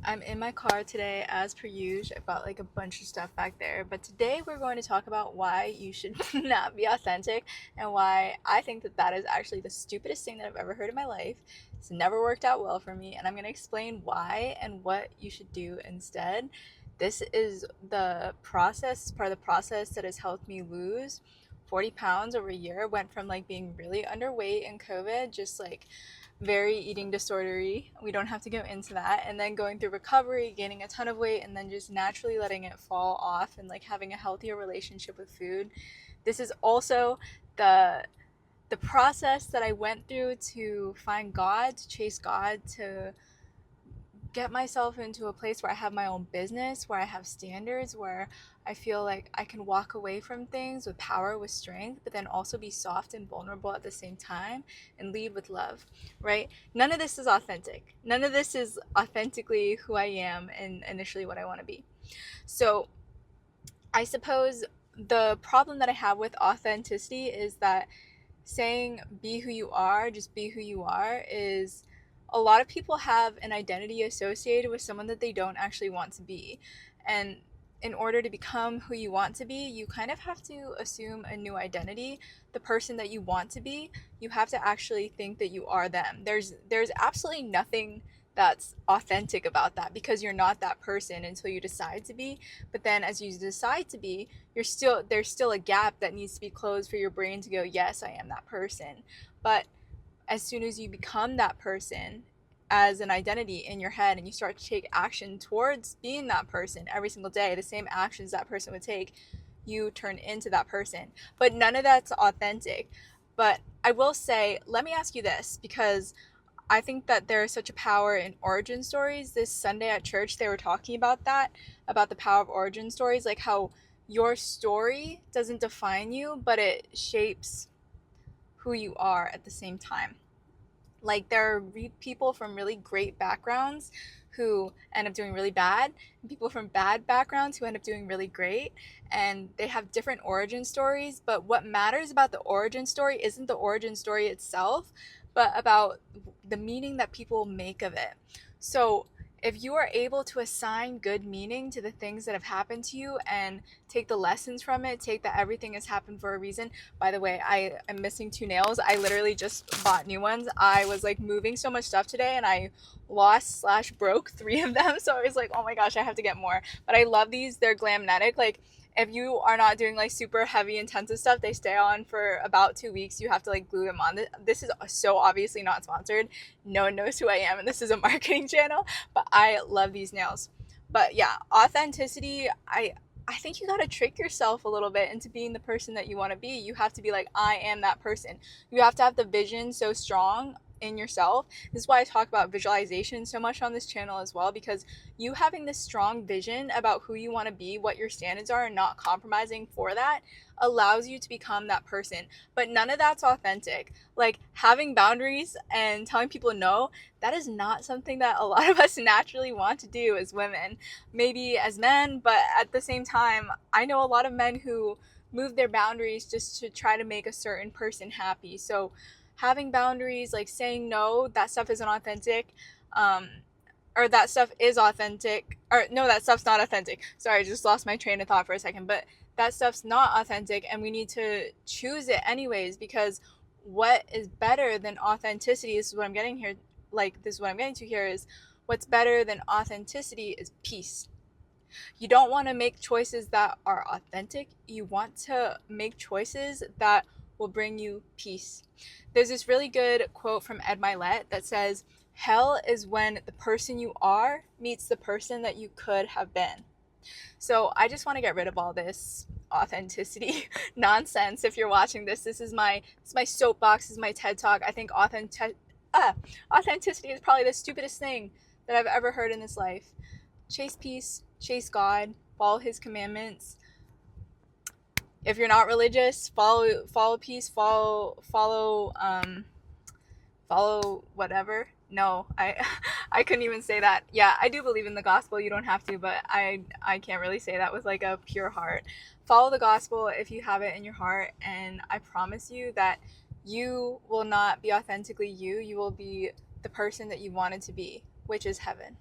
I'm in my car today as per usual. I've got like a bunch of stuff back there. But today we're going to talk about why you should not be authentic and why I think that that is actually the stupidest thing that I've ever heard in my life. It's never worked out well for me, and I'm going to explain why and what you should do instead. This is the process, part of the process that has helped me lose 40 pounds over a year. Went from like being really underweight in COVID, just like very eating disordery. We don't have to go into that. And then going through recovery, gaining a ton of weight, and then just naturally letting it fall off and like having a healthier relationship with food. This is also the process that I went through to find God, to chase God, to get myself into a place where I have my own business, where I have standards, where I feel like I can walk away from things with power, with strength, but then also be soft and vulnerable at the same time and lead with love, right? None of this is authentic. None of this is authentically who I am and initially what I want to be. So I suppose the problem that I have with authenticity is that saying be who you are, just be who you are, is a lot of people have an identity associated with someone that they don't actually want to be. And in order to become who you want to be, you kind of have to assume a new identity. The person that you want to be, you have to actually think that you are them. There's absolutely nothing that's authentic about that, because you're not that person until you decide to be. But then as you decide to be, there's still a gap that needs to be closed for your brain to go, yes, I am that person. But as soon as you become that person as an identity in your head and you start to take action towards being that person every single day, the same actions that person would take, you turn into that person. But none of that's authentic. But I will say, let me ask you this, because I think that there is such a power in origin stories. This Sunday at church, they were talking about that, about the power of origin stories, like how your story doesn't define you, but it shapes who you are at the same time. Like there are people from really great backgrounds who end up doing really bad, and people from bad backgrounds who end up doing really great, and they have different origin stories. But what matters about the origin story isn't the origin story itself, but about the meaning that people make of it. So if you are able to assign good meaning to the things that have happened to you and take the lessons from it, take that everything has happened for a reason. By the way, I am missing 2 nails. I literally just bought new ones. I was like moving so much stuff today and I lost / broke 3 of them. So I was like, oh my gosh, I have to get more. But I love these. They're glamnetic. Like if you are not doing like super heavy intensive stuff, they stay on for about 2 weeks. You have to like glue them on. This is so obviously not sponsored. No one knows who I am and this is a marketing channel, but I love these nails. But yeah, authenticity, I think you got to trick yourself a little bit into being the person that you want to be. You have to be like, I am that person. You have to have the vision so strong in yourself. This is why I talk about visualization so much on this channel as well, because you having this strong vision about who you want to be, what your standards are, and not compromising for that allows you to become that person. But none of that's authentic. Like having boundaries and telling people no, that is not something that a lot of us naturally want to do as women, maybe as men. But at the same time, I know a lot of men who move their boundaries just to try to make a certain person happy. So having boundaries, like saying no, that stuff isn't authentic. Or that stuff is authentic. Or no, that stuff's not authentic. Sorry, I just lost my train of thought for a second. But that stuff's not authentic, and we need to choose it anyways, because what is better than authenticity, this is what I'm getting here, like this is what I'm getting to here, is what's better than authenticity is peace. You don't want to make choices that are authentic. You want to make choices that will bring you peace. There's this really good quote from Ed Milet that says, hell is when the person you are meets the person that you could have been. So I just want to get rid of all this authenticity nonsense. If you're watching this is my soapbox, this is my TED Talk. I think authenticity is probably the stupidest thing that I've ever heard in this life. Chase peace, chase God, follow his commandments. If you're not religious, follow peace, follow whatever. No, I couldn't even say that. Yeah, I do believe in the gospel. You don't have to, but I can't really say that with like a pure heart. Follow the gospel if you have it in your heart, and I promise you that you will not be authentically you. You will be the person that you wanted to be, which is heaven.